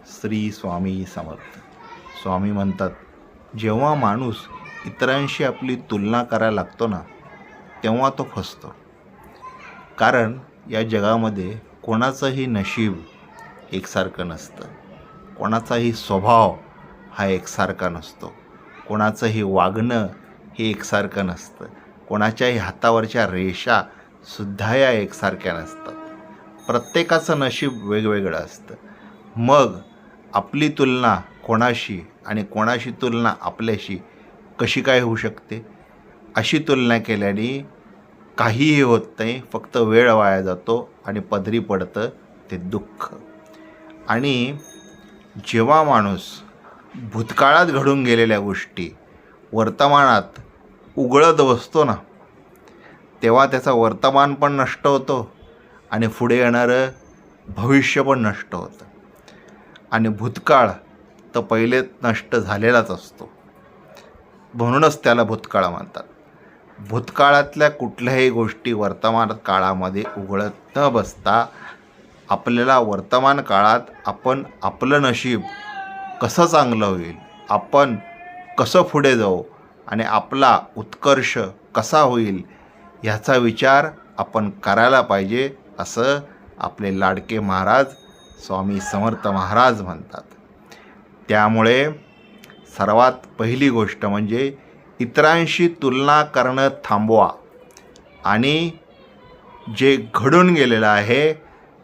श्री स्वामी समर्थ. स्वामी म्हणतात, जेव्हा माणूस इतरांशी आपली तुलना करायला लागतो ना, तेव्हा तो फसतो. कारण या जगामध्ये कोणाचंही नशीब एकसारखं नसतं, कोणाचाही स्वभाव हा एकसारखा नसतो, कोणाचंही वागणं हे एकसारखं नसतं, कोणाच्याही हातावरच्या रेषासुद्धा या एकसारख्या नसतात. प्रत्येकाचं नशीब वेगवेगळं असतं. मग आपली तुलना कोणाशी आणि कोणाशी तुलना आपल्याशी कशी काय होऊ शकते? अशी तुलना केल्याने काहीही होत नाही, फक्त वेळ वाया जातो आणि पदरी पडतं ते दुःख. आणि जेव्हा माणूस भूतकाळात घडून गेलेल्या गोष्टी वर्तमानात उघळत बसतो ना, तेव्हा त्याचा वर्तमान पण नष्ट होतो आणि पुढे येणारं भविष्य पण नष्ट होतं. आणि भूतकाळ तर पहिलेच नष्ट झालेलाच असतो, म्हणूनच त्याला भूतकाळ म्हणतात. भूतकाळातल्या कुठल्याही गोष्टी वर्तमान काळामध्ये उघडत न बसता आपल्याला वर्तमान काळात आपण आपलं नशीब कसं चांगलं होईल, आपण कसं पुढे जाऊ आणि आपला उत्कर्ष कसा होईल ह्याचा विचार आपण करायला पाहिजे, असं आपले लाडके महाराज स्वामी समर्थ महाराज म्हणतात. त्यामुळे सर्वात पहिली गोष्ट म्हणजे इतरांशी तुलना करणं थांबवा आणि जे घडून गेलेलं आहे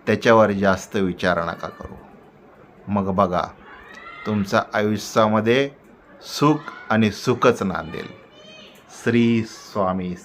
त्याच्यावर जास्त विचार नका करू. मग बघा, तुमच्या आयुष्यामध्ये सुख आणि सुखच नांदेल. श्री स्वामी